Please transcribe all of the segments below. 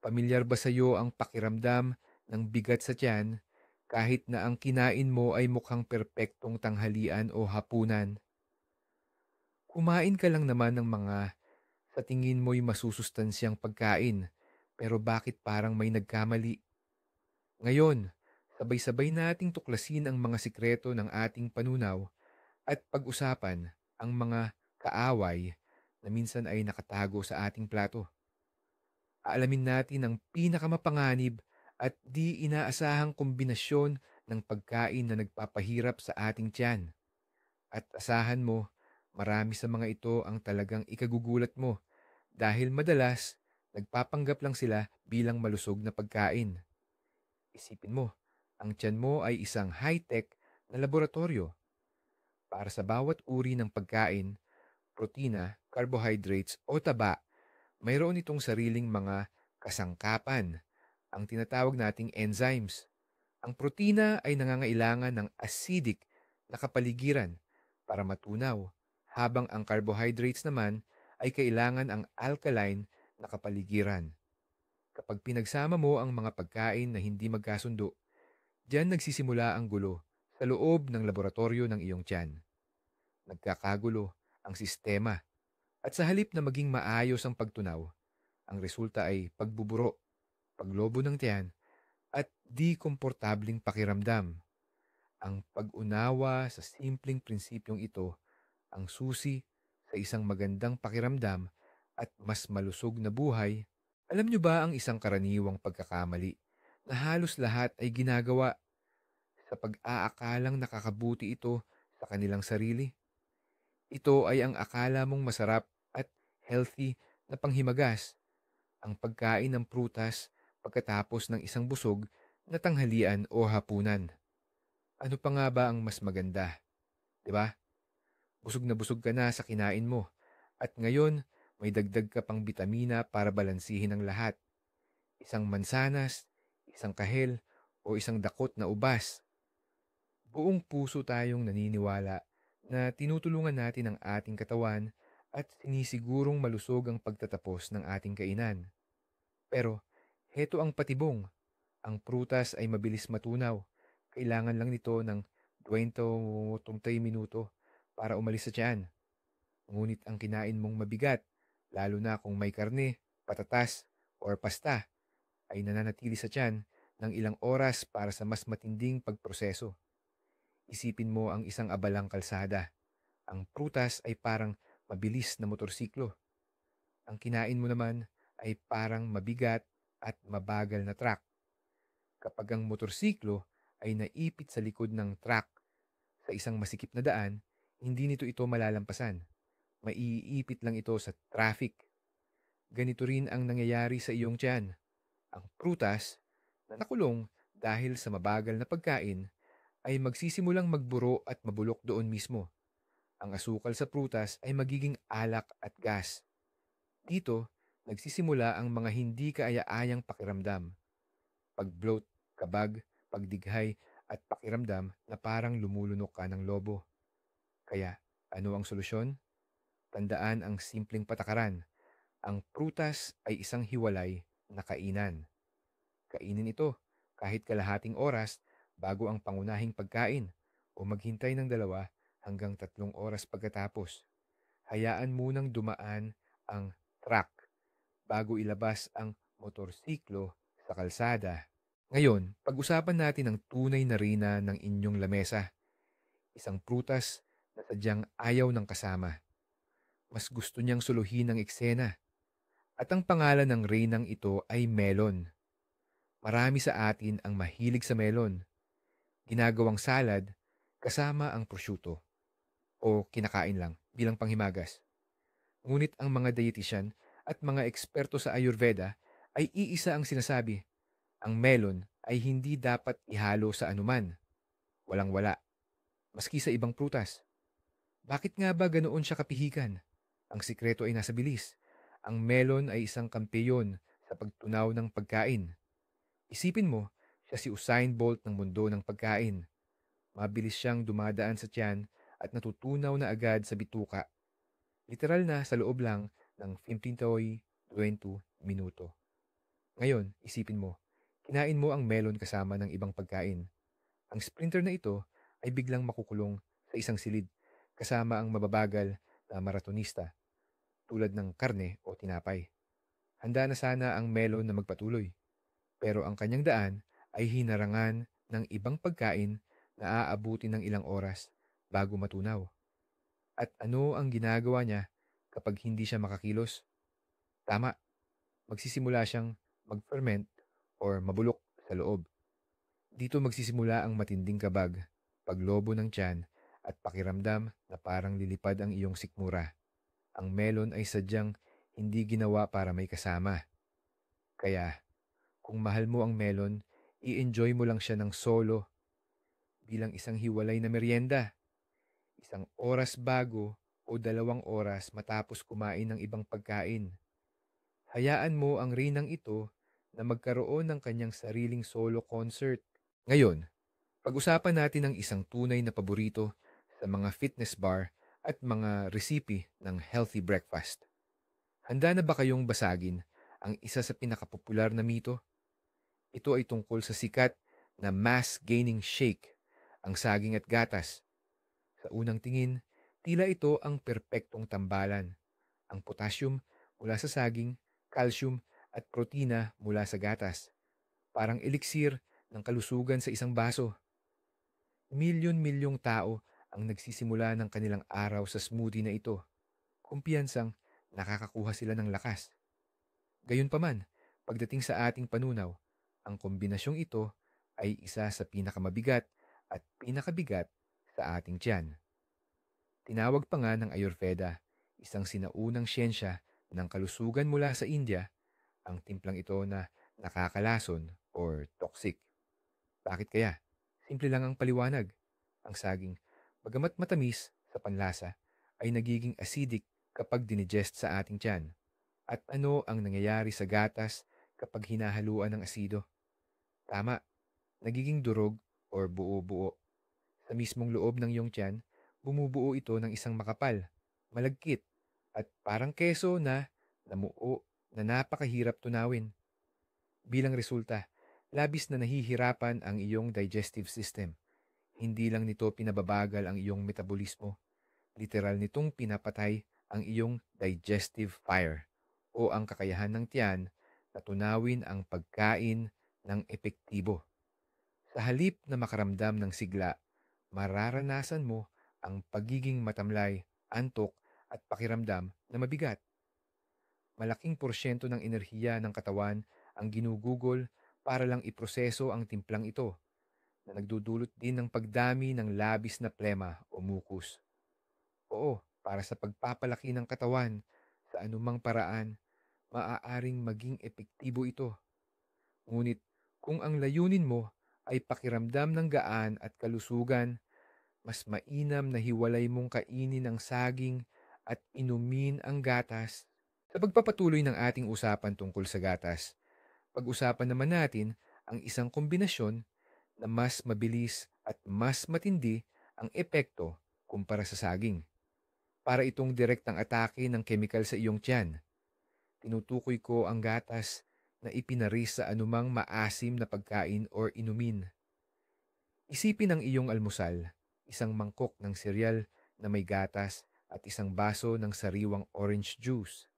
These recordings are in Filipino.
Pamilyar ba sa'yo ang pakiramdam ng bigat sa tiyan kahit na ang kinain mo ay mukhang perpektong tanghalian o hapunan? Kumain ka lang naman ng mga sa tingin mo'y masusustansyang pagkain, pero bakit parang may nagkamali? Ngayon, sabay-sabay nating tuklasin ang mga sikreto ng ating panunaw at pag-usapan ang mga kaaway na minsan ay nakatago sa ating plato. Aalamin natin ang pinakamapanganib at di inaasahang kombinasyon ng pagkain na nagpapahirap sa ating tiyan. At asahan mo, marami sa mga ito ang talagang ikagugulat mo dahil madalas nagpapanggap lang sila bilang malusog na pagkain. Isipin mo, ang tiyan mo ay isang high-tech na laboratorio. Para sa bawat uri ng pagkain, protina, carbohydrates o taba, mayroon itong sariling mga kasangkapan, ang tinatawag nating enzymes. Ang protina ay nangangailangan ng acidic na kapaligiran para matunaw, habang ang carbohydrates naman ay kailangan ang alkaline na kapaligiran. Kapag pinagsama mo ang mga pagkain na hindi magkasundo, diyan nagsisimula ang gulo sa loob ng laboratorio ng iyong tiyan. Nagkakagulo ang sistema at sa halip na maging maayos ang pagtunaw, ang resulta ay pagbuburo, paglobo ng tiyan at di komportabling pakiramdam. Ang pag-unawa sa simpleng prinsipyong ito ang susi sa isang magandang pakiramdam at mas malusog na buhay. Alam nyo ba ang isang karaniwang pagkakamali na halos lahat ay ginagawa sa pag-aakalang nakakabuti ito sa kanilang sarili? Ito ay ang akala mong masarap at healthy na panghimagas, ang pagkain ng prutas pagkatapos ng isang busog na tanghalian o hapunan. Ano pa nga ba ang mas maganda, 'di ba? Busog na busog ka na sa kinain mo at ngayon may dagdag ka pang bitamina para balansihin ang lahat. Isang mansanas, isang kahel o isang dakot na ubas. Buong puso tayong naniniwala na tinutulungan natin ang ating katawan at sinisigurong malusog ang pagtatapos ng ating kainan. Pero heto ang patibong. Ang prutas ay mabilis matunaw. Kailangan lang nito ng 20 o 30 minuto para umalis sa tiyan. Ngunit ang kinain mong mabigat, lalo na kung may karne, patatas, or pasta, ay nananatili sa tiyan ng ilang oras para sa mas matinding pagproseso. Isipin mo ang isang abalang kalsada. Ang prutas ay parang mabilis na motorsiklo. Ang kinain mo naman ay parang mabigat at mabagal na truck. Kapag ang motorsiklo ay naipit sa likod ng truck sa isang masikip na daan, hindi nito malalampasan. Maiipit lang ito sa traffic. Ganito rin ang nangyayari sa iyong tiyan. Ang prutas na nakulong dahil sa mabagal na pagkain ay magsisimulang magburo at mabulok doon mismo. Ang asukal sa prutas ay magiging alak at gas. Dito, nagsisimula ang mga hindi kaaya-ayang pakiramdam. Pag-bloat, kabag, pagdighay, at pakiramdam na parang lumulunok ka ng lobo. Kaya, ano ang solusyon? Tandaan ang simpleng patakaran. Ang prutas ay isang hiwalay na kainan. Kainin ito kahit kalahating oras bago ang pangunahing pagkain o maghintay ng 2 hanggang 3 oras pagkatapos. Hayaan munang dumaan ang truck bago ilabas ang motorsiklo sa kalsada. Ngayon, pag-usapan natin ang tunay na reyna ng inyong lamesa. Isang prutas na sadyang ayaw ng kasama. Mas gusto niyang suluhin ang eksena. At ang pangalan ng reynang ito ay melon. Marami sa atin ang mahilig sa melon. Ginagawang salad kasama ang prosciutto o kinakain lang bilang panghimagas. Ngunit ang mga dietitian at mga eksperto sa Ayurveda ay iisa ang sinasabi, ang melon ay hindi dapat ihalo sa anuman, walang-wala, maski sa ibang prutas. Bakit nga ba ganoon siya kapihikan? Ang sikreto ay nasa bilis. Ang melon ay isang kampeyon sa pagtunaw ng pagkain. Isipin mo, siya si Usain Bolt ng mundo ng pagkain. Mabilis siyang dumadaan sa tiyan at natutunaw na agad sa bituka. Literal na sa loob lang ng 15 to 20 minuto. Ngayon, isipin mo, kinain mo ang melon kasama ng ibang pagkain. Ang sprinter na ito ay biglang makukulong sa isang silid kasama ang mababagal na maratonista tulad ng karne o tinapay. Handa na sana ang melon na magpatuloy, pero ang kanyang daan ay hinarangan ng ibang pagkain na aabuti ng ilang oras bago matunaw. At ano ang ginagawa niya kapag hindi siya makakilos? Tama, magsisimula siyang mag-ferment or mabulok sa loob. Dito magsisimula ang matinding kabag, paglobo ng tiyan, at pakiramdam na parang lilipad ang iyong sikmura. Ang melon ay sadyang hindi ginawa para may kasama. Kaya, kung mahal mo ang melon, i-enjoy mo lang siya ng solo bilang isang hiwalay na merienda. Isang oras bago o 2 oras matapos kumain ng ibang pagkain. Hayaan mo ang Reynang ito na magkaroon ng kanyang sariling solo concert. Ngayon, pag-usapan natin ang isang tunay na paborito sa mga fitness bar at mga resipe ng healthy breakfast. Handa na ba kayong basagin ang isa sa pinakapopular na mito? Ito ay tungkol sa sikat na mass gaining shake, ang saging at gatas. Sa unang tingin, tila ito ang perpektong tambalan. Ang potassium mula sa saging, calcium at protina mula sa gatas. Parang eliksir ng kalusugan sa isang baso. Milyon-milyong tao ang nagsisimula ng kanilang araw sa smoothie na ito. Kumpiyansang nakakakuha sila ng lakas. Gayunpaman, pagdating sa ating panunaw, ang kombinasyong ito ay isa sa pinakamabigat at pinakabigat sa ating tiyan. Tinawag pa nga ng Ayurveda, isang sinaunang siyensya ng kalusugan mula sa India, ang timplang ito na nakakalason or toxic. Bakit kaya? Simple lang ang paliwanag. Ang saging, bagamat matamis sa panlasa, ay nagiging acidic kapag dinigest sa ating tiyan. At ano ang nangyayari sa gatas kapag hinahaluan ng asido? Tama, nagiging durog or buo-buo. Sa mismong loob ng iyong tiyan, bumubuo ito ng isang makapal, malagkit, at parang keso na namuo na napakahirap tunawin. Bilang resulta, labis na nahihirapan ang iyong digestive system. Hindi lang nito pinababagal ang iyong metabolismo, literal nitong pinapatay ang iyong digestive fire o ang kakayahan ng tiyan na tunawin ang pagkain ng epektibo. Sa halip na makaramdam ng sigla, mararanasan mo ang pagiging matamlay, antok at pakiramdam na mabigat. Malaking porsyento ng enerhiya ng katawan ang ginugugol para lang iproseso ang timplang ito na nagdudulot din ng pagdami ng labis na plema o mukus. Oo, para sa pagpapalaki ng katawan sa anumang paraan, maaaring maging epektibo ito. Ngunit kung ang layunin mo ay pakiramdam ng gaan at kalusugan, mas mainam na hiwalay mong kainin ang saging at inumin ang gatas. Sa pagpapatuloy ng ating usapan tungkol sa gatas, pag-usapan naman natin ang isang kombinasyon na mas mabilis at mas matindi ang epekto kumpara sa saging. Para itong direktang atake ng kemikal sa iyong tiyan. Tinutukoy ko ang gatas na ipinaris sa anumang maasim na pagkain or inumin. Isipin ang iyong almusal, isang mangkok ng cereal na may gatas at isang baso ng sariwang orange juice.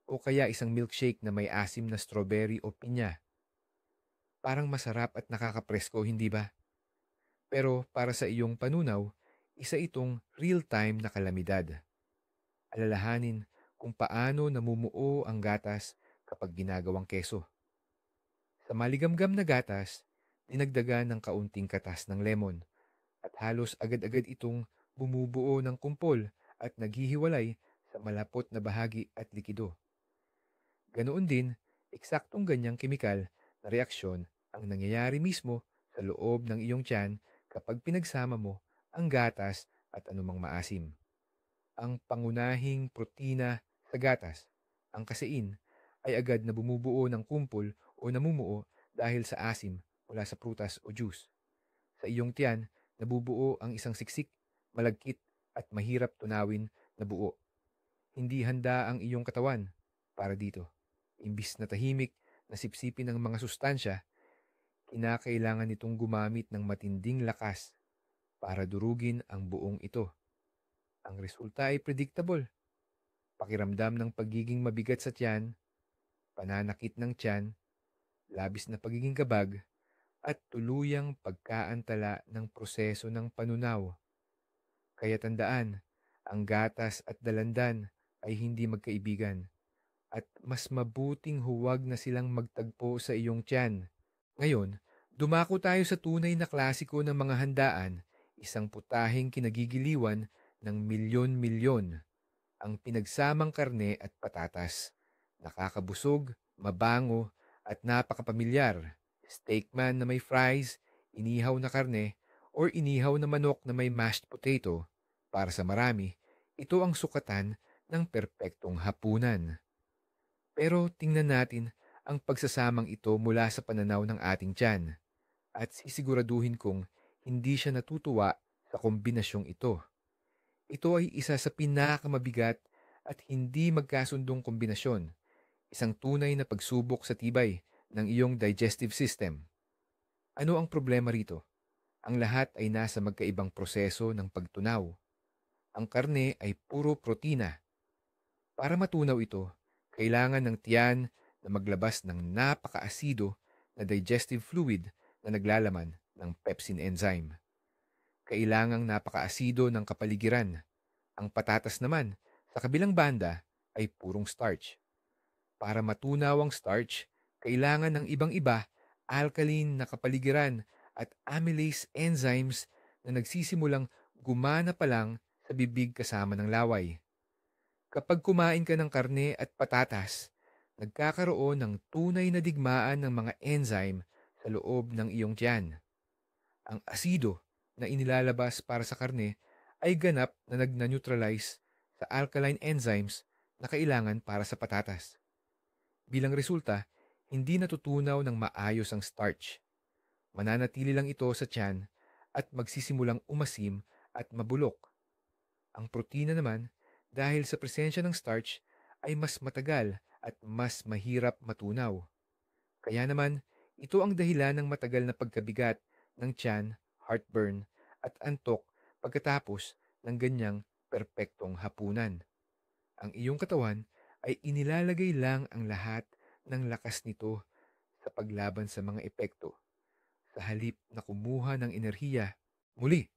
O kaya isang milkshake na may asim na strawberry o pinya. Parang masarap at nakakapresko, hindi ba? Pero para sa iyong panunaw, isa itong real-time na kalamidad. Alalahanin kung paano namumuo ang gatas kapag ginagawang keso. Sa maligamgam na gatas, dinagdagan ng kaunting katas ng lemon at halos agad-agad itong bumubuo ng kumpol at naghihiwalay sa malapot na bahagi at likido. Ganoon din, eksaktong ganyang kemikal na reaksyon ang nangyayari mismo sa loob ng iyong tiyan kapag pinagsama mo ang gatas at anumang maasim. Ang pangunahing protina sa gatas, ang kasein, ay agad na bumubuo ng kumpol o namumuo dahil sa asim mula sa prutas o juice. Sa iyong tiyan, nabubuo ang isang siksik, malagkit at mahirap tunawin na buo. Hindi handa ang iyong katawan para dito. Imbis na tahimik, na sipsipin ng mga sustansya, kinakailangan nitong gumamit ng matinding lakas para durugin ang buong ito. Ang resulta ay predictable. Pakiramdam ng pagiging mabigat sa tiyan, pananakit ng tiyan, labis na pagiging kabag, at tuluyang pagkaantala ng proseso ng panunaw. Kaya tandaan, ang gatas at dalandan ay hindi magkaibigan at mas mabuting huwag na silang magtagpo sa iyong tiyan. Ngayon, dumako tayo sa tunay na klasiko ng mga handaan, isang putaheng kinagigiliwan ng milyon-milyon, ang pinagsamang karne at patatas. Nakakabusog, mabango, at napakapamilyar. Steak man na may fries, inihaw na karne, or inihaw na manok na may mashed potato. Para sa marami, ito ang sukatan ng perpektong hapunan. Pero tingnan natin ang pagsasamang ito mula sa pananaw ng ating tiyan at sisiguraduhin kong hindi siya natutuwa sa kombinasyong ito. Ito ay isa sa pinakamabigat at hindi magkasundong kombinasyon, isang tunay na pagsubok sa tibay ng iyong digestive system. Ano ang problema rito? Ang lahat ay nasa magkaibang proseso ng pagtunaw. Ang karne ay puro protina. Para matunaw ito, kailangan ng tiyan na maglabas ng napakaasido na digestive fluid na naglalaman ng pepsin enzyme. Kailangang napakaasido ng kapaligiran. Ang patatas naman, sa kabilang banda, ay purong starch. Para matunaw ang starch, kailangan ng ibang-iba, alkaline na kapaligiran at amylase enzymes na nagsisimulang gumana pa lang sa bibig kasama ng laway. Kapag kumain ka ng karne at patatas, nagkakaroon ng tunay na digmaan ng mga enzyme sa loob ng iyong tiyan. Ang asido na inilalabas para sa karne ay ganap na nagna-neutralize sa alkaline enzymes na kailangan para sa patatas. Bilang resulta, hindi natutunaw ng maayos ang starch. Mananatili lang ito sa tiyan at magsisimulang umasim at mabulok. Ang protina naman, dahil sa presensya ng starch, ay mas matagal at mas mahirap matunaw. Kaya naman, ito ang dahilan ng matagal na pagkabigat ng tiyan, heartburn, at antok pagkatapos ng ganyang perpektong hapunan. Ang iyong katawan ay inilalagay lang ang lahat ng lakas nito sa paglaban sa mga epekto, sa halip na kumuha ng enerhiya. Muli,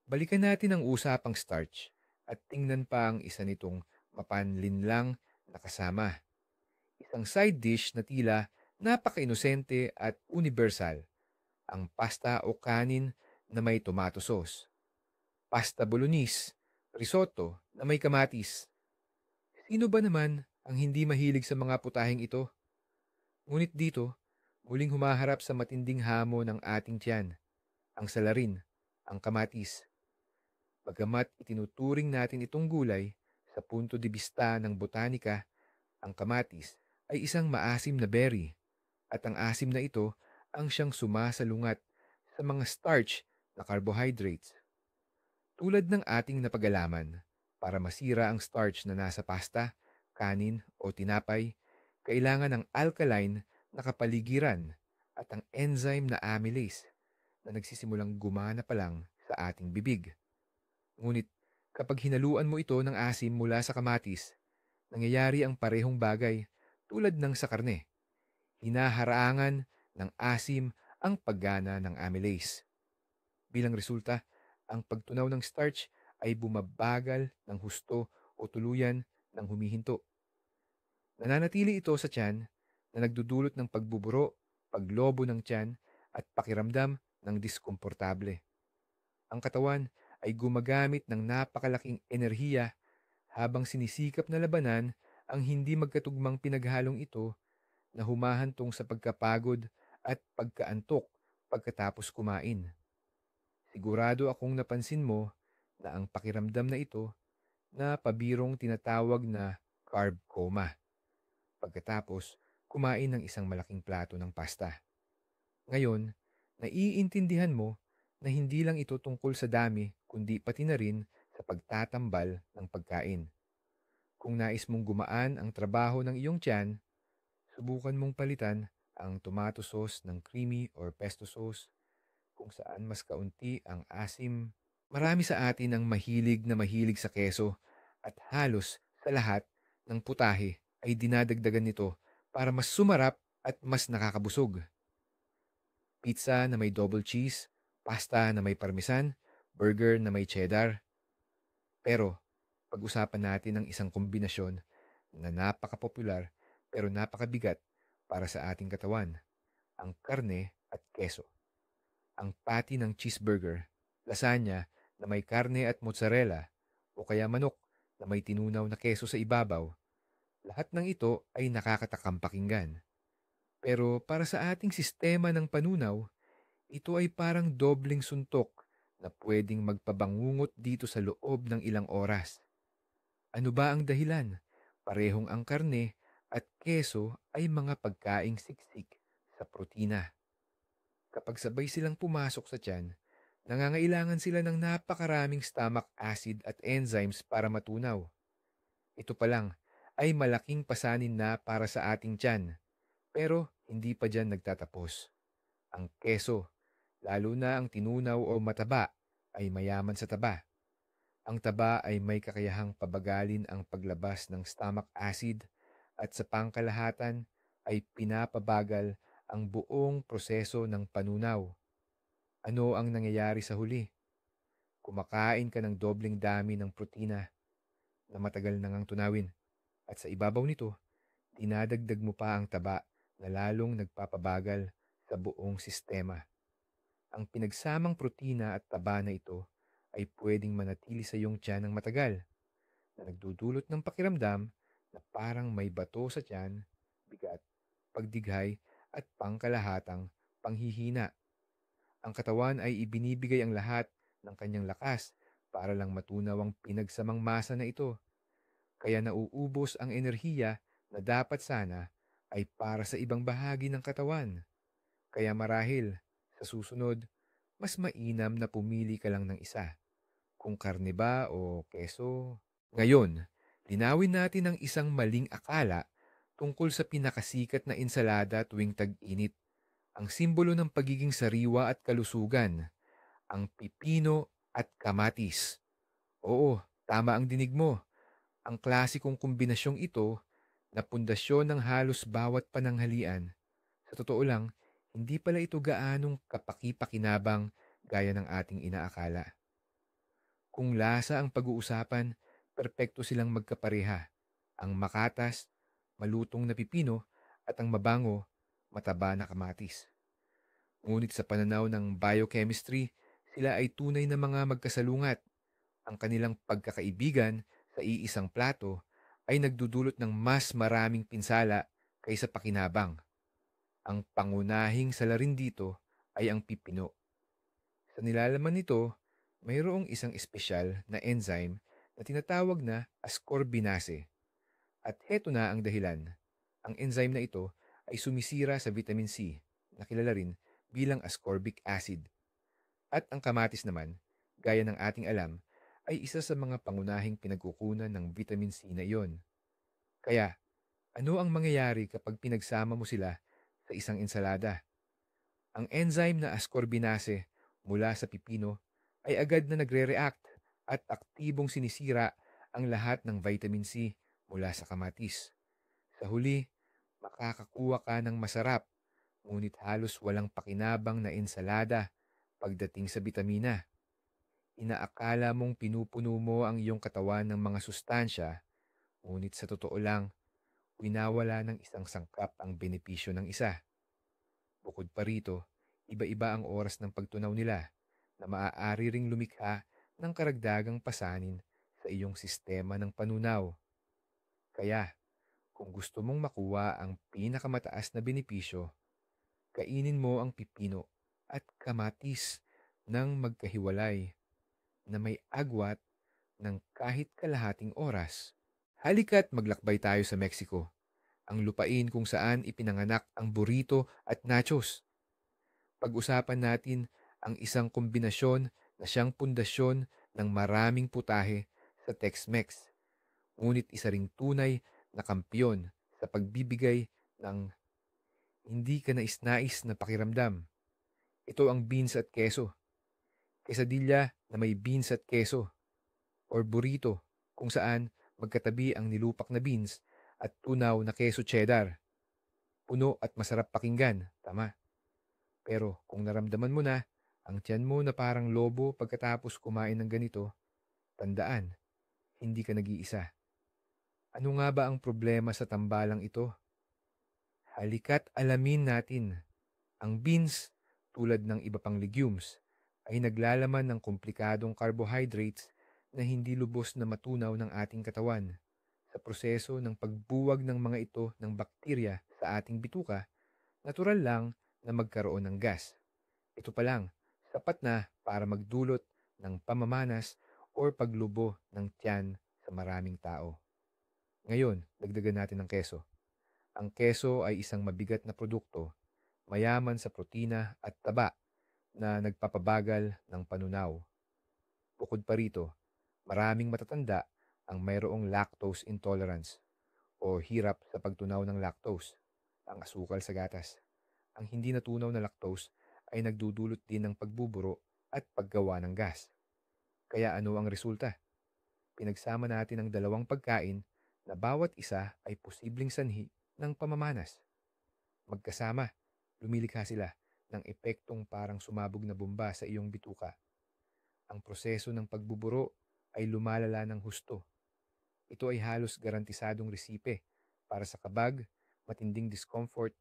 balikan natin ang usapang starch at tingnan pa ang isa nitong mapanlinlang na kasama. Isang side dish na tila napaka-inosente at universal, ang pasta o kanin na may tomato sauce. Pasta bolognese, risotto na may kamatis. Sino ba naman ang hindi mahilig sa mga putahing ito? Ngunit dito, muling humaharap sa matinding hamon ng ating tiyan, ang salarin, ang kamatis. Bagamat itinuturing natin itong gulay, sa punto de vista ng botanika, ang kamatis ay isang maasim na berry at ang asim na ito ang siyang sumasalungat sa mga starch na carbohydrates. Tulad ng ating napag-alaman, para masira ang starch na nasa pasta, kanin o tinapay, kailangan ng alkaline na kapaligiran at ang enzyme na amylase na nagsisimulang gumana pa lang sa ating bibig. Ngunit kapag hinaluan mo ito ng asim mula sa kamatis, nangyayari ang parehong bagay tulad ng sa karne. Hinaharangan ng asim ang paggana ng amylase. Bilang resulta, ang pagtunaw ng starch ay bumabagal ng husto o tuluyan ng humihinto. Nananatili ito sa tiyan na nagdudulot ng pagbuburo, paglobo ng tiyan at pakiramdam ng diskomportable. Ang katawan ay gumagamit ng napakalaking enerhiya habang sinisikap na labanan ang hindi magkatugmang pinaghalong ito na humahantong sa pagkapagod at pagkaantok pagkatapos kumain. Sigurado akong napansin mo na ang pakiramdam na ito na pabirong tinatawag na carb coma pagkatapos kumain ng isang malaking plato ng pasta. Ngayon, naiintindihan mo na hindi lang ito tungkol sa dami kundi pati na rin sa pagtatambal ng pagkain. Kung nais mong gumaan ang trabaho ng iyong tiyan, subukan mong palitan ang tomato sauce ng creamy or pesto sauce, kung saan mas kaunti ang asim. Marami sa atin ang mahilig sa keso at halos sa lahat ng putahe ay dinadagdagan nito para mas sumarap at mas nakakabusog. Pizza na may double cheese, pasta na may parmesan, burger na may cheddar. Pero pag-usapan natin ang isang kombinasyon na napakapopular pero napakabigat para sa ating katawan, ang karne at keso. Ang patty ng cheeseburger, lasagna na may karne at mozzarella, o kaya manok na may tinunaw na keso sa ibabaw, lahat ng ito ay nakakatakam pakinggan. Pero para sa ating sistema ng panunaw, ito ay parang dobleng suntok na pwedeng magpabangungot dito sa loob ng ilang oras. Ano ba ang dahilan? Parehong ang karne at keso ay mga pagkaing siksik sa protina. Kapag sabay silang pumasok sa tiyan, nangangailangan sila ng napakaraming stomach acid at enzymes para matunaw. Ito pa lang ay malaking pasanin na para sa ating tiyan. Pero hindi pa dyan nagtatapos. Ang keso, lalo na ang tinunaw o mataba, ay mayaman sa taba. Ang taba ay may kakayahang pabagalin ang paglabas ng stomach acid at sa pangkalahatan ay pinapabagal ang buong proseso ng panunaw. Ano ang nangyayari sa huli? Kumakain ka ng dobleng dami ng protina na matagal na ngang tunawin at sa ibabaw nito, dinadagdag mo pa ang taba na lalong nagpapabagal sa buong sistema. Ang pinagsamang protina at taba na ito ay pwedeng manatili sa iyong tiyan ng matagal na nagdudulot ng pakiramdam na parang may bato sa tiyan, bigat, pagdighay at pangkalahatang panghihina. Ang katawan ay ibinibigay ang lahat ng kanyang lakas para lang matunaw ang pinagsamang masa na ito. Kaya nauubos ang enerhiya na dapat sana ay para sa ibang bahagi ng katawan. Kaya marahil, sa susunod, mas mainam na pumili ka lang ng isa. Kung karne ba o keso. Ngayon, linawin natin ang isang maling akala tungkol sa pinakasikat na ensalada tuwing tag-init. Ang simbolo ng pagiging sariwa at kalusugan, ang pipino at kamatis. Oo, tama ang dinig mo. Ang klasikong kombinasyong ito na pundasyon ng halos bawat pananghalian. Sa totoo lang, hindi pala ito gaanong kapaki-pakinabang gaya ng ating inaakala. Kung lasa ang pag-uusapan, perpekto silang magkapareha. Ang makatas, malutong na pipino at ang mabango, mataba na kamatis. Ngunit sa pananaw ng biochemistry, sila ay tunay na mga magkasalungat. Ang kanilang pagkakaibigan sa iisang plato ay nagdudulot ng mas maraming pinsala kaysa pakinabang. Ang pangunahing salarin dito ay ang pipino. Sa nilalaman nito, mayroong isang espesyal na enzyme na tinatawag na ascorbinase. At heto na ang dahilan. Ang enzyme na ito ay sumisira sa vitamin C, na kilala rin bilang ascorbic acid. At ang kamatis naman, gaya ng ating alam, ay isa sa mga pangunahing pinagkukunan ng vitamin C na iyon. Kaya, ano ang mangyayari kapag pinagsama mo sila sa isang ensalada? Ang enzyme na ascorbinase mula sa pipino ay agad na nagre-react at aktibong sinisira ang lahat ng vitamin C mula sa kamatis. Sa huli, makakakuha ka ng masarap ngunit halos walang pakinabang na ensalada pagdating sa bitamina. Inaakala mong pinupuno mo ang iyong katawan ng mga sustansya, ngunit sa totoo lang, winawala ng isang sangkap ang benepisyo ng isa. Bukod pa rito, iba-iba ang oras ng pagtunaw nila na maaari ring lumikha ng karagdagang pasanin sa iyong sistema ng panunaw. Kaya, kung gusto mong makuha ang pinakamataas na benepisyo, kainin mo ang pipino at kamatis ng magkahiwalay na may agwat ng kahit kalahating oras. Halika't maglakbay tayo sa Mexico, ang lupain kung saan ipinanganak ang burrito at nachos. Pag-usapan natin ang isang kombinasyon na siyang pundasyon ng maraming putahe sa Tex-Mex, ngunit isa ring tunay na kampiyon sa pagbibigay ng hindi ka nais-nais na pakiramdam. Ito ang beans at keso. Quesadilla na may beans at keso. Or burrito kung saan magkatabi ang nilupak na beans at tunaw na keso cheddar. Puno at masarap pakinggan, tama. Pero kung naramdaman mo na ang tiyan mo na parang lobo pagkatapos kumain ng ganito, tandaan, hindi ka nag-iisa. Ano nga ba ang problema sa tambalang ito? Halika't alamin natin. Ang beans, tulad ng iba pang legumes, ay naglalaman ng komplikadong carbohydrates na hindi lubos na matunaw ng ating katawan. Sa proseso ng pagbuwag ng mga ito ng bakterya sa ating bituka, natural lang na magkaroon ng gas. Ito pa lang, sapat na para magdulot ng pamamanas o paglubo ng tiyan sa maraming tao. Ngayon, dagdagan natin ng keso. Ang keso ay isang mabigat na produkto, mayaman sa protina at taba na nagpapabagal ng panunaw. Bukod pa rito, maraming matatanda ang mayroong lactose intolerance o hirap sa pagtunaw ng lactose, ang asukal sa gatas. Ang hindi natunaw na lactose ay nagdudulot din ng pagbuburo at paggawa ng gas. Kaya ano ang resulta? Pinagsama natin ang dalawang pagkain na bawat isa ay posibleng sanhi ng pamamanas. Magkasama, lumilikha sila ng epektong parang sumabog na bomba sa iyong bituka. Ang proseso ng pagbuburo ay lumalala ng husto. Ito ay halos garantisadong resipe para sa kabag, matinding discomfort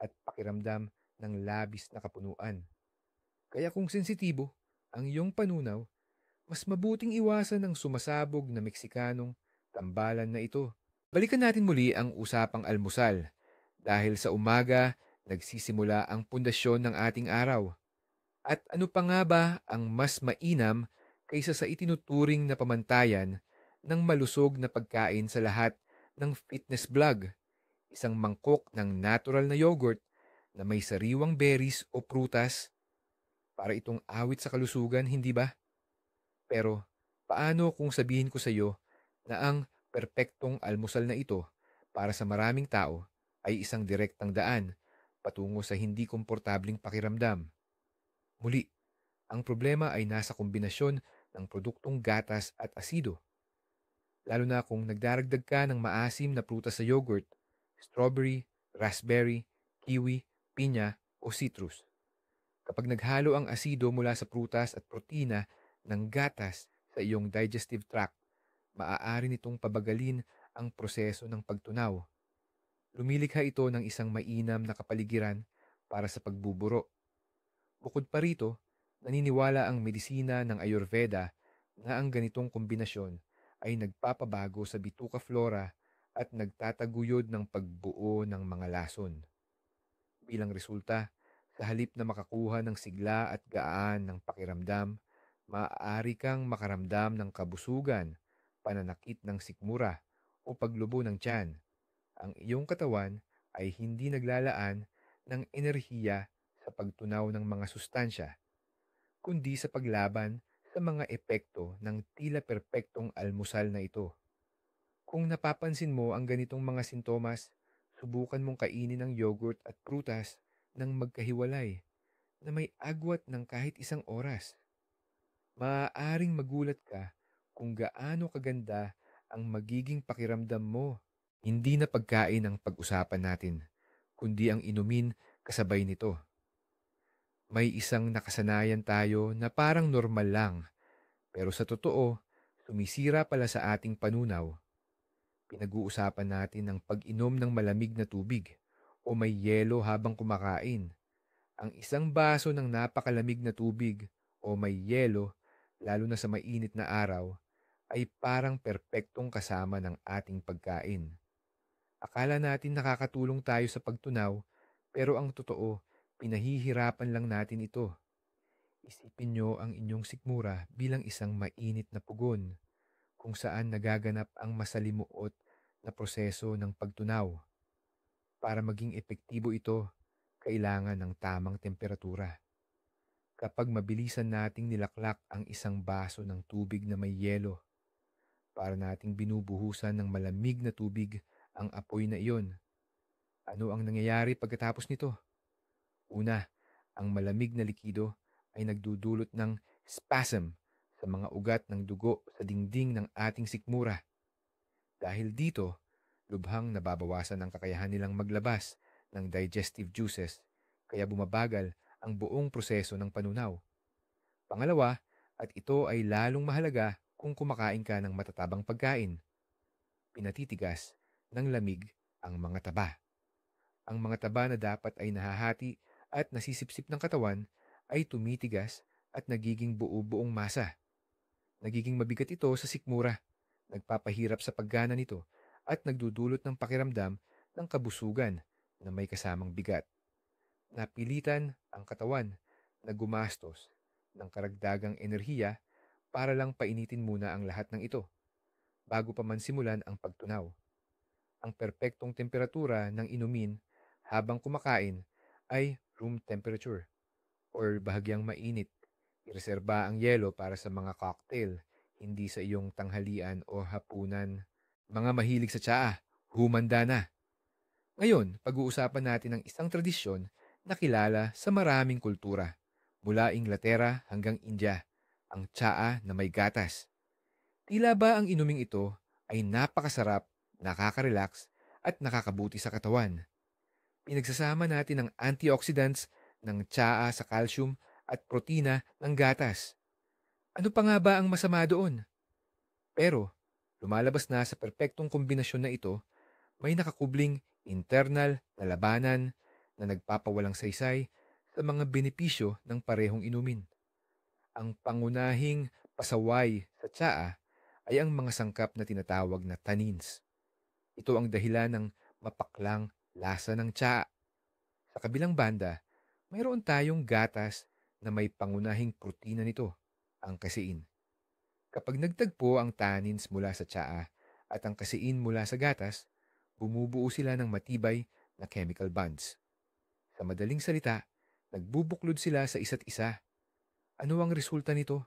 at pakiramdam ng labis na kapunuan. Kaya kung sensitibo ang iyong panunaw, mas mabuting iwasan ang sumasabog na Meksikanong tambalan na ito. Balikan natin muli ang usapang almusal dahil sa umaga nagsisimula ang pundasyon ng ating araw. At ano pa nga ba ang mas mainam kaysa sa itinuturing na pamantayan ng malusog na pagkain sa lahat ng fitness blog? Isang mangkok ng natural na yogurt na may sariwang berries o prutas para itong awit sa kalusugan, hindi ba? Pero paano kung sabihin ko sa iyo na ang perpektong almusal na ito para sa maraming tao ay isang direktang daan patungo sa hindi komportabling pakiramdam? Muli, ang problema ay nasa kombinasyon ng produktong gatas at asido. Lalo na kung nagdaragdag ka ng maasim na prutas sa yogurt, strawberry, raspberry, kiwi, pinya o citrus. Kapag naghalo ang asido mula sa prutas at protina ng gatas sa iyong digestive tract, maaari nitong pabagalin ang proseso ng pagtunaw. Lumilikha ito ng isang mainam na kapaligiran para sa pagbuburo. Bukod pa rito, naniniwala ang medisina ng Ayurveda na ang ganitong kombinasyon ay nagpapabago sa bituka flora at nagtataguyod ng pagbuo ng mga lason. Bilang resulta, sa halip na makakuha ng sigla at gaan ng pakiramdam, maaari kang makaramdam ng kabusugan, pananakit ng sikmura o paglubo ng tiyan. Ang iyong katawan ay hindi naglalaan ng enerhiya sa pagtunaw ng mga sustansya, kundi sa paglaban sa mga epekto ng tila perpektong almusal na ito. Kung napapansin mo ang ganitong mga sintomas, subukan mong kainin ng yogurt at prutas ng magkahiwalay na may agwat ng kahit isang oras. Maaaring magulat ka kung gaano kaganda ang magiging pakiramdam mo. Hindi na pagkain ang pag-usapan natin, kundi ang inumin kasabay nito. May isang nakasanayan tayo na parang normal lang, pero sa totoo, sumisira pala sa ating panunaw. Pinag-uusapan natin ang pag-inom ng malamig na tubig o may yelo habang kumakain. Ang isang baso ng napakalamig na tubig o may yelo, lalo na sa mainit na araw, ay parang perpektong kasama ng ating pagkain. Akala natin nakakatulong tayo sa pagtunaw, pero ang totoo, pinahihirapan lang natin ito. Isipin nyo ang inyong sikmura bilang isang mainit na pugon, kung saan nagaganap ang masalimuot na proseso ng pagtunaw. Para maging epektibo ito, kailangan ng tamang temperatura. Kapag mabilisan nating nilaklak ang isang baso ng tubig na may yelo, para nating binubuhusan ng malamig na tubig ang apoy na iyon. Ano ang nangyayari pagkatapos nito? Una, ang malamig na likido ay nagdudulot ng spasm sa mga ugat ng dugo sa dingding ng ating sikmura. Dahil dito, lubhang nababawasan ang kakayahan nilang maglabas ng digestive juices, kaya bumabagal ang buong proseso ng panunaw. Pangalawa, at ito ay lalong mahalaga kung kumakain ka ng matatabang pagkain, pinatitigas ng lamig ang mga taba. Ang mga taba na dapat ay nahahati at nasisipsip ng katawan ay tumitigas at nagiging buo-buong masa. Nagiging mabigat ito sa sikmura, nagpapahirap sa paggana nito at nagdudulot ng pakiramdam ng kabusugan na may kasamang bigat. Napilitan ang katawan na gumastos ng karagdagang enerhiya para lang painitin muna ang lahat ng ito bago pa man simulan ang pagtunaw. Ang perpektong temperatura ng inumin habang kumakain ay room temperature or bahagyang mainit. Ireserba ang yelo para sa mga cocktail, hindi sa iyong tanghalian o hapunan. Mga mahilig sa tsaa, humanda na. Ngayon, pag-uusapan natin ang isang tradisyon na kilala sa maraming kultura, mula Inglaterra hanggang India, ang tsaa na may gatas. Tila ba ang inuming ito ay napakasarap, nakaka-relax, at nakakabuti sa katawan? Pinagsasama natin ang antioxidants ng tsaa sa calcium at protina ng gatas. Ano pa nga ba ang masama doon? Pero, lumalabas na sa perpektong kombinasyon na ito, may nakakubling internal na labanan na nagpapawalang saysay sa mga benepisyo ng parehong inumin. Ang pangunahing pasaway sa tsaa ay ang mga sangkap na tinatawag na tannins. Ito ang dahilan ng mapaklang lasa ng tsaa. Sa kabilang banda, mayroon tayong gatas na may pangunahing protina nito, ang casein. Kapag nagtagpo ang tannins mula sa tsaa at ang casein mula sa gatas, bumubuo sila ng matibay na chemical bonds. Sa madaling salita, nagbubuklod sila sa isa't isa. Ano ang resulta nito?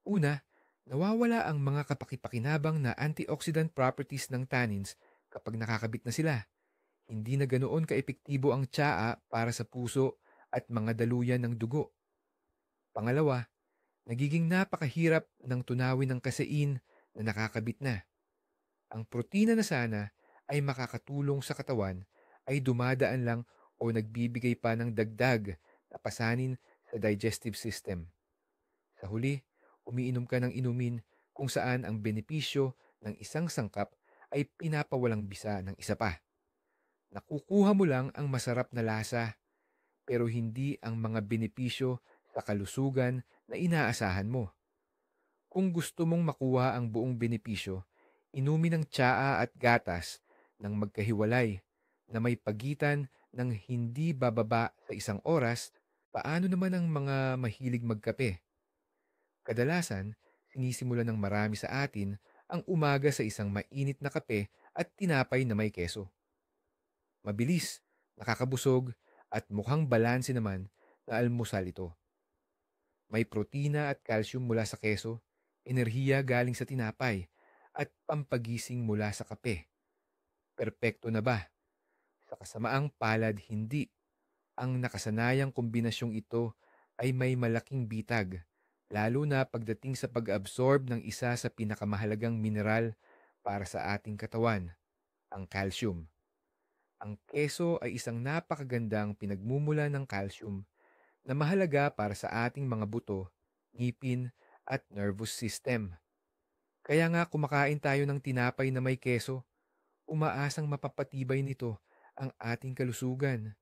Una, nawawala ang mga kapakipakinabang na antioxidant properties ng tannins kapag nakakabit na sila. Hindi na ganoon kaepektibo ang tsaa para sa puso at mga daluyan ng dugo. Pangalawa, nagiging napakahirap ng tunawin ng kasein na nakakabit na. Ang protina na sana ay makakatulong sa katawan ay dumadaan lang o nagbibigay pa ng dagdag na pasanin sa digestive system. Sa huli, umiinom ka ng inumin kung saan ang benepisyo ng isang sangkap ay pinapawalang bisa ng isa pa. Nakukuha mo lang ang masarap na lasa, pero hindi ang mga benepisyo sa kalusugan na inaasahan mo. Kung gusto mong makuha ang buong benepisyo, inumin ng tsaa at gatas ng magkahiwalay na may pagitan ng hindi bababa sa 1 oras. Paano naman ang mga mahilig magkape? Kadalasan, sinisimulan ng marami sa atin ang umaga sa isang mainit na kape at tinapay na may keso. Mabilis, nakakabusog, at mukhang balanse naman na almusal ito. May protina at calcium mula sa keso, enerhiya galing sa tinapay, at pampagising mula sa kape. Perpekto na ba? Sa kasamaang palad, hindi. Ang nakasanayang kombinasyong ito ay may malaking bitag, lalo na pagdating sa pag-absorb ng isa sa pinakamahalagang mineral para sa ating katawan, ang calcium. Ang keso ay isang napakagandang pinagmumula ng calcium na mahalaga para sa ating mga buto, ngipin at nervous system. Kaya nga kumakain tayo ng tinapay na may keso, umaasang mapapatibay nito ang ating kalusugan.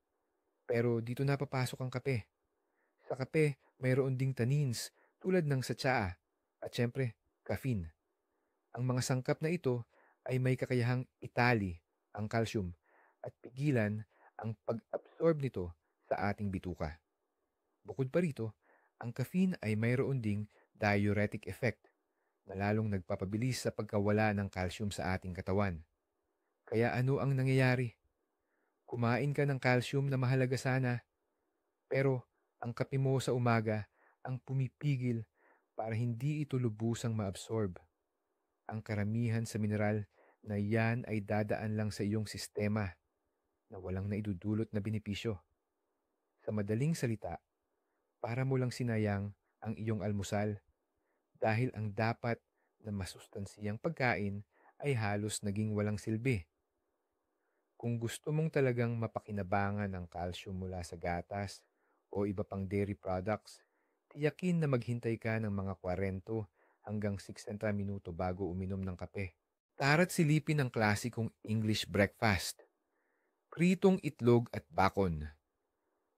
Pero dito na papasok ang kape. Sa kape, mayroon ding tannins tulad ng sa tsaa at syempre, caffeine. Ang mga sangkap na ito ay may kakayahang itali ang calcium at pigilan ang pag-absorb nito sa ating bituka. Bukod pa rito, ang caffeine ay mayroon ding diuretic effect na lalong nagpapabilis sa pagkawala ng calcium sa ating katawan. Kaya ano ang nangyayari? Kumain ka ng calcium na mahalaga sana, pero ang kape mo sa umaga ang pumipigil para hindi ito lubusang maabsorb. Ang karamihan sa mineral na yan ay dadaan lang sa iyong sistema. na walang naidudulot na benepisyo. Sa madaling salita, para mo lang sinayang ang iyong almusal dahil ang dapat na masustansiyang pagkain ay halos naging walang silbi. Kung gusto mong talagang mapakinabangan ang calcium mula sa gatas o iba pang dairy products, tiyakin na maghintay ka ng mga 40 hanggang 60 minuto bago uminom ng kape. Tara't silipin ang klasikong English breakfast, pritong itlog at bacon.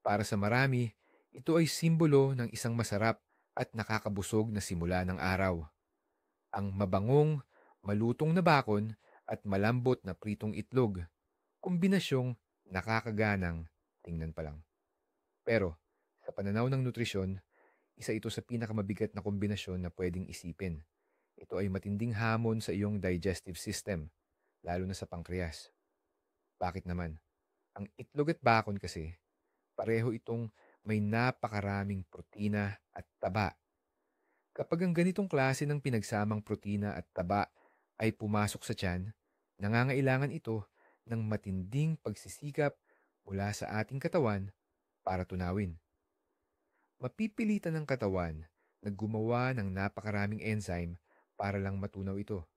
Para sa marami, ito ay simbolo ng isang masarap at nakakabusog na simula ng araw. Ang mabangong, malutong na bakon at malambot na pritong itlog, kombinasyong nakakaganang tingnan pa lang. Pero, sa pananaw ng nutrisyon, isa ito sa pinakamabigat na kombinasyon na pwedeng isipin. Ito ay matinding hamon sa iyong digestive system, lalo na sa pankreas. Bakit naman? Ang itlog at bakon kasi, pareho itong may napakaraming protina at taba. Kapag ang ganitong klase ng pinagsamang protina at taba ay pumasok sa tiyan, nangangailangan ito ng matinding pagsisikap mula sa ating katawan para tunawin. Mapipilitan ng katawan na gumawa ng napakaraming enzyme para lang matunaw ito.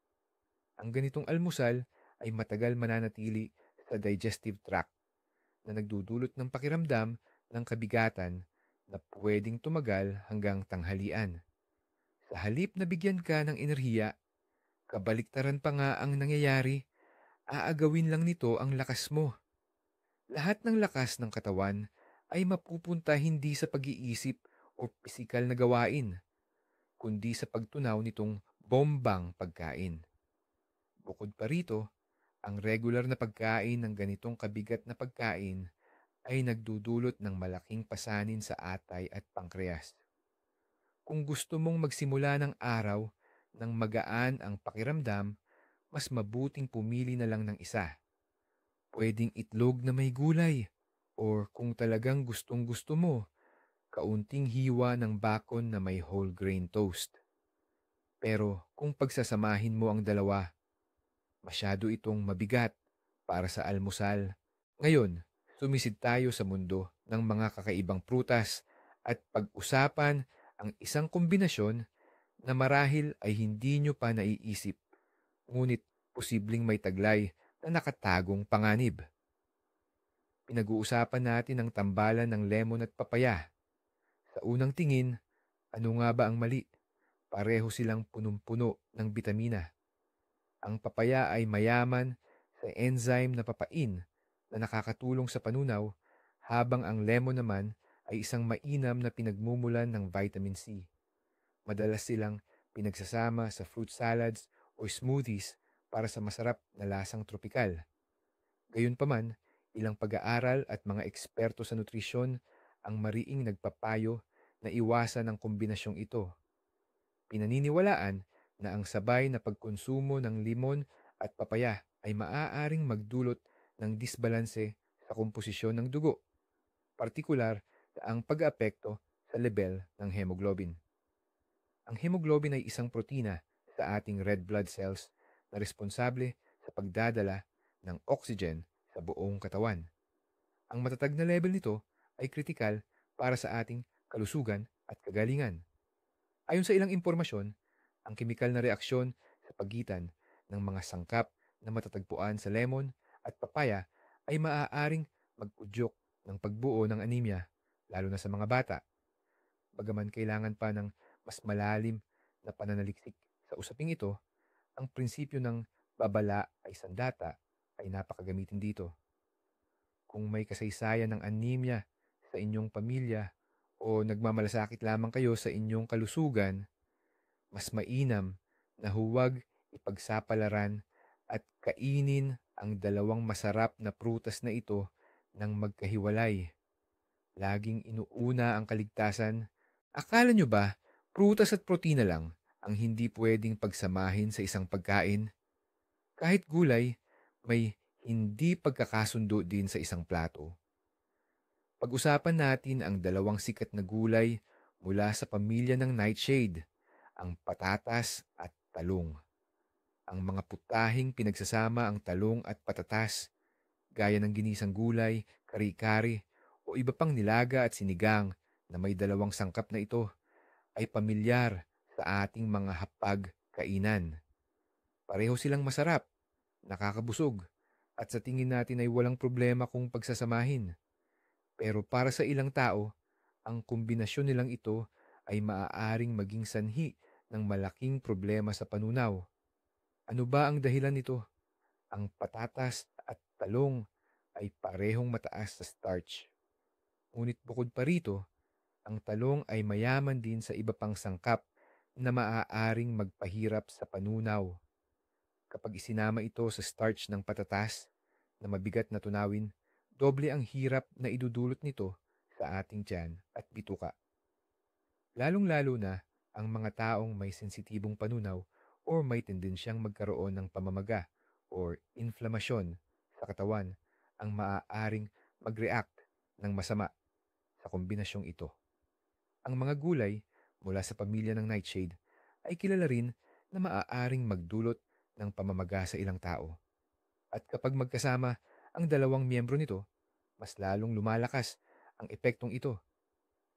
Ang ganitong almusal ay matagal mananatili sa digestive tract na nagdudulot ng pakiramdam ng kabigatan na pwedeng tumagal hanggang tanghalian. Sa halip na bigyan ka ng enerhiya, kabaliktaran pa nga ang nangyayari, aagawin lang nito ang lakas mo. Lahat ng lakas ng katawan ay mapupunta hindi sa pag-iisip o pisikal na gawain, kundi sa pagtunaw nitong bombang pagkain. Bukod pa rito, ang regular na pagkain ng ganitong kabigat na pagkain ay nagdudulot ng malaking pasanin sa atay at pankreas. Kung gusto mong magsimula ng araw nang magaan ang pakiramdam, mas mabuting pumili na lang ng isa. Pwedeng itlog na may gulay, or kung talagang gustong-gusto mo, kaunting hiwa ng bacon na may whole grain toast. Pero kung pagsasamahin mo ang dalawa, masyado itong mabigat para sa almusal. Ngayon, sumisid tayo sa mundo ng mga kakaibang prutas at pag-usapan ang isang kombinasyon na marahil ay hindi nyo pa naiisip, ngunit posibleng may taglay na nakatagong panganib. Pinag-uusapan natin ang tambalan ng lemon at papaya. Sa unang tingin, ano nga ba ang mali? Pareho silang punong-puno ng bitamina. Ang papaya ay mayaman sa enzyme na papain na nakakatulong sa panunaw, habang ang lemon naman ay isang mainam na pinagmumulan ng vitamin C. Madalas silang pinagsasama sa fruit salads o smoothies para sa masarap na lasang tropikal. Gayunpaman, ilang pag-aaral at mga eksperto sa nutrisyon ang mariing nagpapayo na iwasan ang kombinasyong ito. Pinaniniwalaan na ang sabay na pagkonsumo ng limon at papaya ay maaaring magdulot ng disbalanse sa komposisyon ng dugo, partikular na ang pag-aapekto sa level ng hemoglobin. Ang hemoglobin ay isang protina sa ating red blood cells na responsable sa pagdadala ng oxygen sa buong katawan. Ang matatag na level nito ay kritikal para sa ating kalusugan at kagalingan. Ayon sa ilang impormasyon, ang kemikal na reaksyon sa pagitan ng mga sangkap na matatagpuan sa lemon at papaya ay maaaring mag-udyok ng pagbuo ng anemia, lalo na sa mga bata. Bagaman kailangan pa ng mas malalim na pananaliksik sa usaping ito, ang prinsipyo ng babala ay sandata ay napakagamitin dito. Kung may kasaysayan ng anemia sa inyong pamilya o nagmamalasakit lamang kayo sa inyong kalusugan, mas mainam na huwag ipagsapalaran at kainin ang dalawang masarap na prutas na ito ng magkahiwalay. Laging inuuna ang kaligtasan. Akala nyo ba, prutas at protina lang ang hindi pwedeng pagsamahin sa isang pagkain? Kahit gulay, may hindi pagkakasundo din sa isang plato. Pag-usapan natin ang dalawang sikat na gulay mula sa pamilya ng nightshade, ang patatas at talong. Ang mga putahing pinagsasama ang talong at patatas, gaya ng ginisang gulay, kari-kari, o iba pang nilaga at sinigang na may dalawang sangkap na ito ay pamilyar sa ating mga hapag kainan. Pareho silang masarap, nakakabusog, at sa tingin natin ay walang problema kung pagsasamahin. Pero para sa ilang tao, ang kombinasyon nilang ito ay maaaring maging sanhi ng malaking problema sa panunaw. Ano ba ang dahilan nito? Ang patatas at talong ay parehong mataas sa starch. Ngunit bukod pa rito, ang talong ay mayaman din sa iba pang sangkap na maaaring magpahirap sa panunaw. Kapag isinama ito sa starch ng patatas na mabigat na tunawin, doble ang hirap na idudulot nito sa ating tiyan at bituka. Lalong-lalo na ang mga taong may sensitibong panunaw o may tendensyang magkaroon ng pamamaga or inflamasyon sa katawan ang maaaring mag-react ng masama sa kombinasyong ito. Ang mga gulay mula sa pamilya ng nightshade ay kilala rin na maaaring magdulot ng pamamaga sa ilang tao. At kapag magkasama ang dalawang miyembro nito, mas lalong lumalakas ang epektong ito.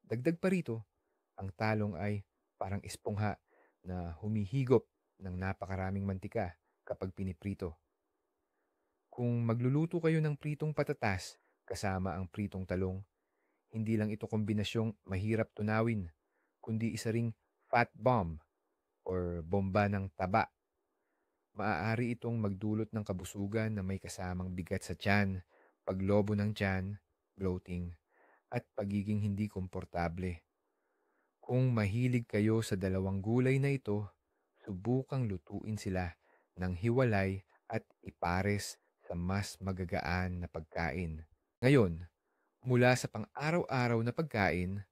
Dagdag pa rito, ang talong ay parang espongha na humihigop ng napakaraming mantika kapag piniprito. Kung magluluto kayo ng pritong patatas kasama ang pritong talong, hindi lang ito kombinasyong mahirap tunawin, kundi isa ring fat bomb or bomba ng taba. Maaari itong magdulot ng kabusugan na may kasamang bigat sa tiyan, paglobo ng tiyan, bloating, at pagiging hindi komportable. Kung mahilig kayo sa dalawang gulay na ito, subukang lutuin sila ng hiwalay at ipares sa mas magagaan na pagkain. Ngayon, mula sa pang-araw-araw na pagkain,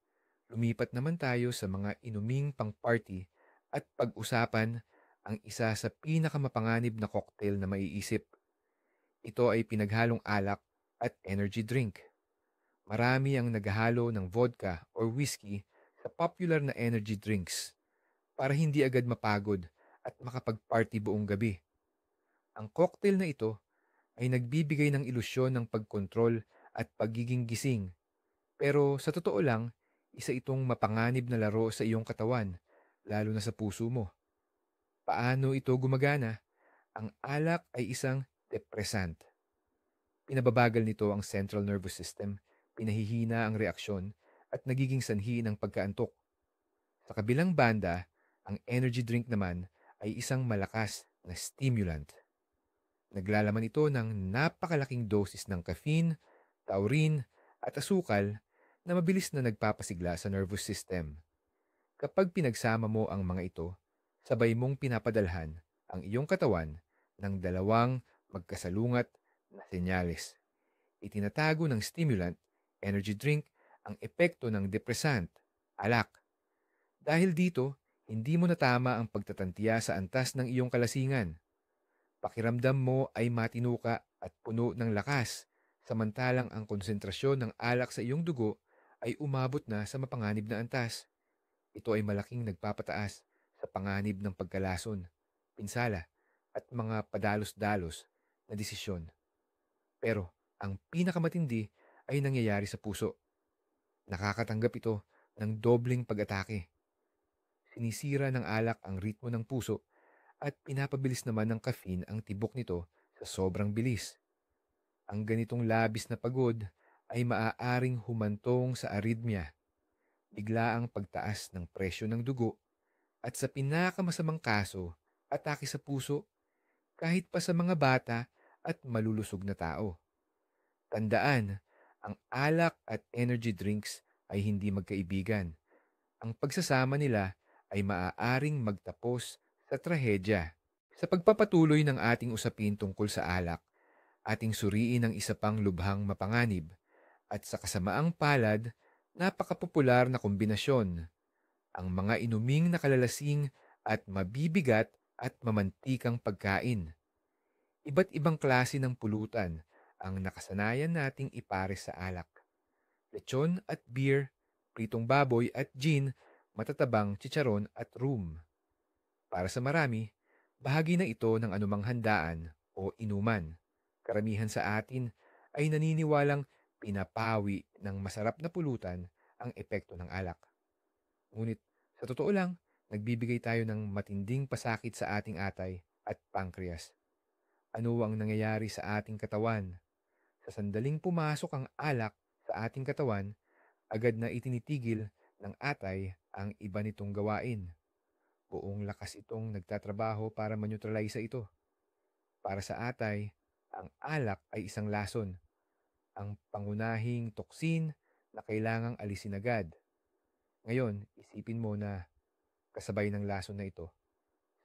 lumipat naman tayo sa mga inuming pang-party at pag-usapan ang isa sa pinakamapanganib na cocktail na maiisip. Ito ay pinaghalong alak at energy drink. Marami ang naghahalo ng vodka or whiskey sa popular na energy drinks para hindi agad mapagod at makapag-party buong gabi. Ang cocktail na ito ay nagbibigay ng ilusyon ng pagkontrol at pagiging gising. Pero sa totoo lang, isa itong mapanganib na laro sa iyong katawan, lalo na sa puso mo. Paano ito gumagana? Ang alak ay isang depressant. Pinababagal nito ang central nervous system, pinahihina ang reaksyon, at nagiging sanhi ng pagkaantok. Sa kabilang banda, ang energy drink naman ay isang malakas na stimulant. Naglalaman ito ng napakalaking dosis ng caffeine, taurine, at asukal na mabilis na nagpapasigla sa nervous system. Kapag pinagsama mo ang mga ito, sabay mong pinapadalhan ang iyong katawan ng dalawang magkasalungat na senyales. Itinatago ng stimulant, energy drink, ang epekto ng depressant, alak. Dahil dito, hindi mo natama ang pagtatantiya sa antas ng iyong kalasingan. Pakiramdam mo ay matinuka at puno ng lakas, samantalang ang konsentrasyon ng alak sa iyong dugo ay umabot na sa mapanganib na antas. Ito ay malaking nagpapataas sa panganib ng pagkalason, pinsala, at mga padalos-dalos na desisyon. Pero ang pinakamatindi ay nangyayari sa puso. Nakakatanggap ito ng dobleng pag-atake. Sinisira ng alak ang ritmo ng puso at pinapabilis naman ng caffeine ang tibok nito sa sobrang bilis. Ang ganitong labis na pagod ay maaaring humantong sa arrhythmia, biglaang pagtaas ng presyo ng dugo, at sa pinakamasamang kaso, atake sa puso, kahit pa sa mga bata at malulusog na tao. Tandaan, ang alak at energy drinks ay hindi magkaibigan. Ang pagsasama nila ay maaaring magtapos sa trahedya. Sa pagpapatuloy ng ating usapin tungkol sa alak, ating suriin ang isa pang lubhang mapanganib at sa kasamaang palad, napakapopular na kombinasyon, ang mga inuming nakalalasing at mabibigat at mamantikang pagkain. Iba't ibang klase ng pulutan ang nakasanayan nating ipares sa alak. Lechon at beer, pritong baboy at gin, matatabang chicharon at rum. Para sa marami, bahagi na ito ng anumang handaan o inuman. Karamihan sa atin ay naniniwalang pinapawi ng masarap na pulutan ang epekto ng alak. Ngunit sa totoo lang, nagbibigay tayo ng matinding pasakit sa ating atay at pancreas. Ano ang nangyayari sa ating katawan? Sa sandaling pumasok ang alak sa ating katawan, agad na itinitigil ng atay ang iba nitong gawain. Buong lakas itong nagtatrabaho para maneutralize ito. Para sa atay, ang alak ay isang lason, ang pangunahing toksin na kailangang alisin agad. Ngayon, isipin mo na kasabay ng lason na ito,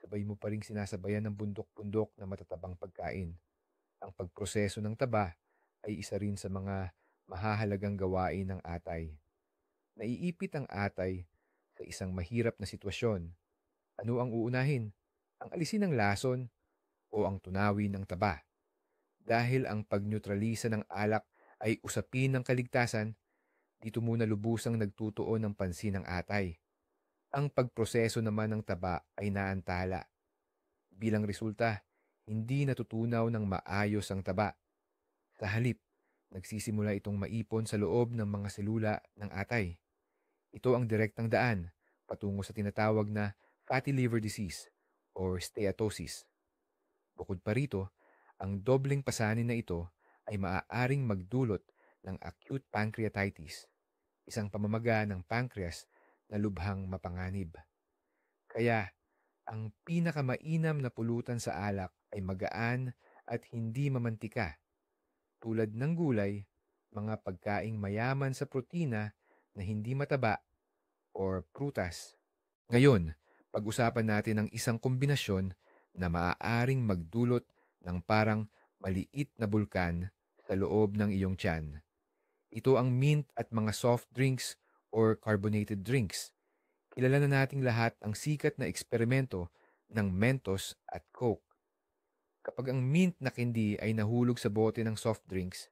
sabay mo pa ring sinasabayan ng bundok-bundok na matatabang pagkain. Ang pagproseso ng taba ay isa rin sa mga mahahalagang gawain ng atay. Naiipit ang atay sa isang mahirap na sitwasyon. Ano ang uunahin? Ang alisin ng lason o ang tunawin ng taba? Dahil ang pagneutralisa ng alak ay usapin ng kaligtasan, dito muna lubusang nagtutuon ng pansin ng atay. Ang pagproseso naman ng taba ay naantala. Bilang resulta, hindi natutunaw ng maayos ang taba. Sa halip, nagsisimula itong maipon sa loob ng mga selula ng atay. Ito ang direktang daan patungo sa tinatawag na fatty liver disease or steatosis. Bukod pa rito, ang dobleng pasanin na ito ay maaaring magdulot ng acute pancreatitis, isang pamamaga ng pancreas na lubhang mapanganib. Kaya, ang pinakamainam na pulutan sa alak ay magaan at hindi mamantika, tulad ng gulay, mga pagkaing mayaman sa protina na hindi mataba, or prutas. Ngayon, pag-usapan natin ang isang kombinasyon na maaaring magdulot ng parang maliit na bulkan sa loob ng iyong tiyan. Ito ang mint at mga soft drinks or carbonated drinks. Kilala na nating lahat ang sikat na eksperimento ng Mentos at Coke. Kapag ang mint na candy ay nahulog sa bote ng soft drinks,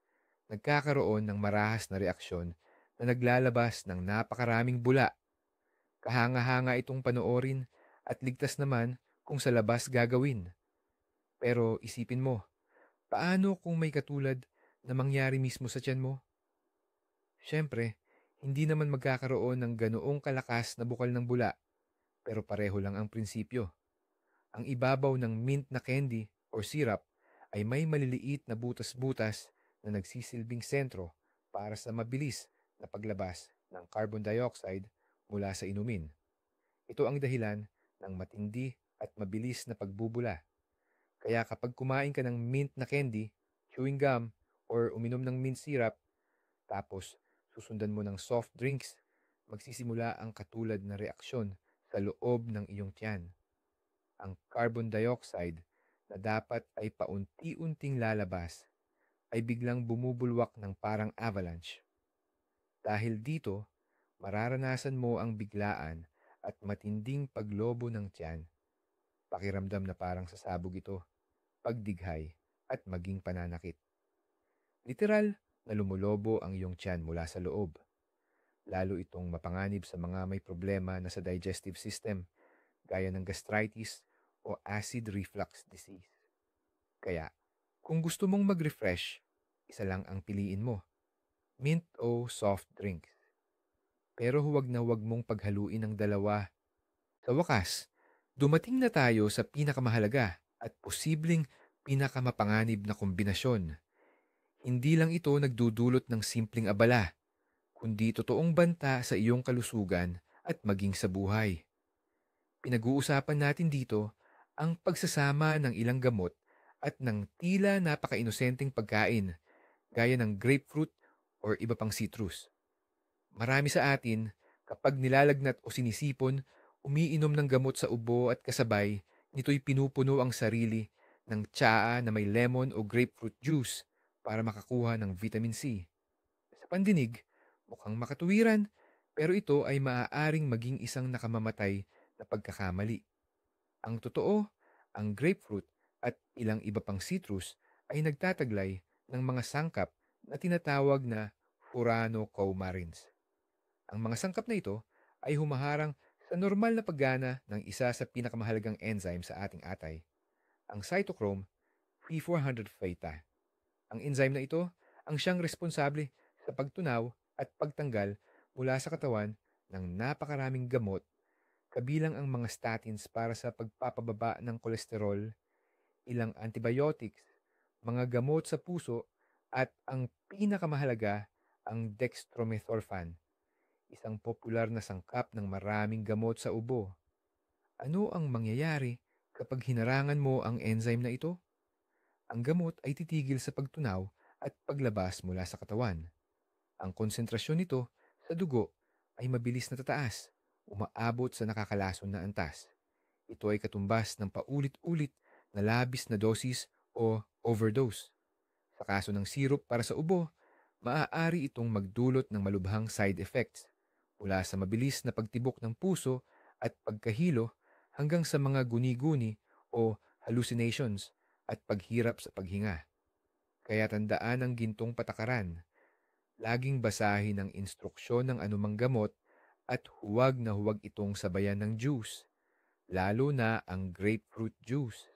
nagkakaroon ng marahas na reaksyon na naglalabas ng napakaraming bula. Kahanga-hanga itong panoorin at ligtas naman kung sa labas gagawin. Pero isipin mo, paano kung may katulad na mangyari mismo sa tiyan mo? Siyempre, hindi naman magkakaroon ng ganoong kalakas na bukal ng bula, pero pareho lang ang prinsipyo. Ang ibabaw ng mint na candy or syrup ay may maliliit na butas-butas na nagsisilbing sentro para sa mabilis na paglabas ng carbon dioxide mula sa inumin. Ito ang dahilan ng matindi at mabilis na pagbubula. Kaya kapag kumain ka ng mint na candy, chewing gum, or uminom ng mint syrup, tapos susundan mo ng soft drinks, magsisimula ang katulad na reaksyon sa loob ng iyong tiyan. Ang carbon dioxide na dapat ay paunti-unting lalabas ay biglang bumubulwak ng parang avalanche. Dahil dito, mararanasan mo ang biglaan at matinding paglobo ng tiyan. Pakiramdam na parang sasabog ito, pagdighay at maging pananakit. Literal na lumulobo ang iyong tiyan mula sa loob. Lalo itong mapanganib sa mga may problema na sa digestive system, gaya ng gastritis o acid reflux disease. Kaya, kung gusto mong mag-refresh, isa lang ang piliin mo, mint o soft drinks. Pero huwag na huwag mong paghaluin ng dalawa. Sa wakas, dumating na tayo sa pinakamahalaga at posibleng pinakamapanganib na kombinasyon. Hindi lang ito nagdudulot ng simpleng abala, kundi totoong banta sa iyong kalusugan at maging sa buhay. Pinag-uusapan natin dito ang pagsasama ng ilang gamot at ng tila napaka-inosenteng pagkain gaya ng grapefruit or iba pang citrus. Marami sa atin, kapag nilalagnat o sinisipon, umiinom ng gamot sa ubo at kasabay, nito'y pinupuno ang sarili ng tsaa na may lemon o grapefruit juice para makakuha ng vitamin C. Sa pandinig, mukhang makatuwiran, pero ito ay maaaring maging isang nakamamatay na pagkakamali. Ang totoo, ang grapefruit at ilang iba pang citrus ay nagtataglay ng mga sangkap na tinatawag na furanocoumarins. Ang mga sangkap na ito ay humaharang sa normal na paggana ng isa sa pinakamahalagang enzyme sa ating atay, ang cytochrome P400 beta. Ang enzyme na ito ang siyang responsable sa pagtunaw at pagtanggal mula sa katawan ng napakaraming gamot, kabilang ang mga statins para sa pagpapababa ng kolesterol, ilang antibiotics, mga gamot sa puso, at ang pinakamahalaga, ang dextromethorphan, isang popular na sangkap ng maraming gamot sa ubo. Ano ang mangyayari kapag hinarangan mo ang enzyme na ito? Ang gamot ay titigil sa pagtunaw at paglabas mula sa katawan. Ang konsentrasyon nito sa dugo ay mabilis na tataas, umaabot sa nakakalason na antas. Ito ay katumbas ng paulit-ulit na labis na dosis o overdose. Sa kaso ng syrup para sa ubo, maaari itong magdulot ng malubhang side effects mula sa mabilis na pagtibok ng puso at pagkahilo hanggang sa mga guni-guni o hallucinations at paghirap sa paghinga. Kaya tandaan ang gintong patakaran. Laging basahin ang instruksyon ng anumang gamot at huwag na huwag itong sabayan ng juice, lalo na ang grapefruit juice.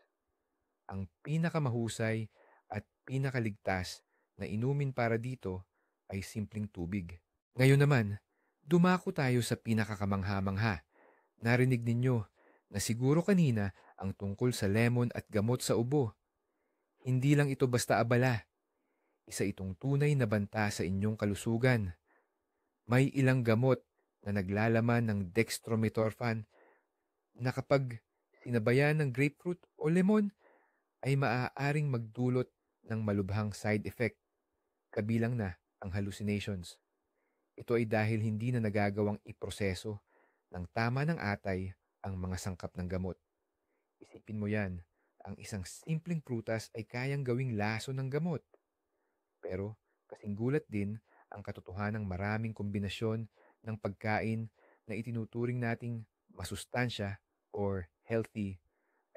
Ang pinakamahusay at pinakaligtas na inumin para dito ay simpleng tubig. Ngayon naman, dumako tayo sa pinakakamangha-mangha. Narinig ninyo na siguro kanina ang tungkol sa lemon at gamot sa ubo. Hindi lang ito basta abala. Isa itong tunay na banta sa inyong kalusugan. May ilang gamot na naglalaman ng dextromethorphan na kapag sinabayan ng grapefruit o lemon ay maaaring magdulot ng malubhang side effect, kabilang na ang hallucinations. Ito ay dahil hindi na nagagawang iproseso ng tama ng atay ang mga sangkap ng gamot. Isipin mo yan, ang isang simpleng prutas ay kayang gawing laso ng gamot. Pero kasing gulat din ang katotohanang maraming kombinasyon ng pagkain na itinuturing nating masustansya or healthy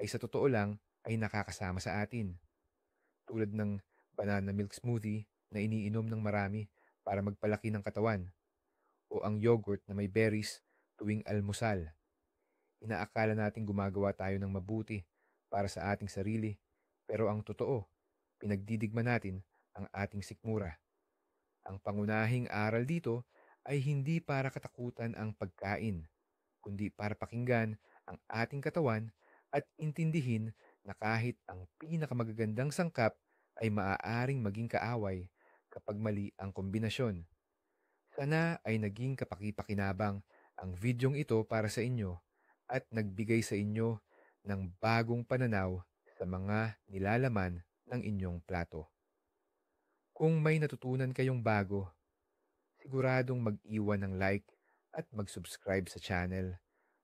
ay sa totoo lang ay nakakasama sa atin. Tulad ng banana milk smoothie na iniinom ng marami para magpalaki ng katawan o ang yogurt na may berries tuwing almusal. Inaakala nating gumagawa tayo ng mabuti para sa ating sarili, pero ang totoo, pinagdidigma natin ang ating sikmura. Ang pangunahing aral dito ay hindi para katakutan ang pagkain, kundi para pakinggan ang ating katawan at intindihin na kahit ang pinakamagagandang sangkap ay maaaring maging kaaway kapag mali ang kombinasyon. Sana ay naging kapaki-pakinabang ang videong ito para sa inyo at nagbigay sa inyo ng bagong pananaw sa mga nilalaman ng inyong plato. Kung may natutunan kayong bago, siguradong mag-iwan ng like at mag-subscribe sa channel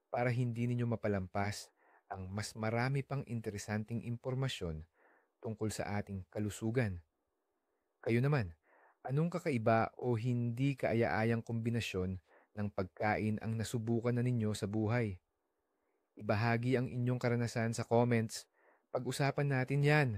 para hindi ninyo mapalampas ang mas marami pang interesanting impormasyon tungkol sa ating kalusugan. Kayo naman, anong kakaiba o hindi kaaya-ayang kombinasyon ng pagkain ang nasubukan na ninyo sa buhay? Ibahagi ang inyong karanasan sa comments. Pag-usapan natin yan.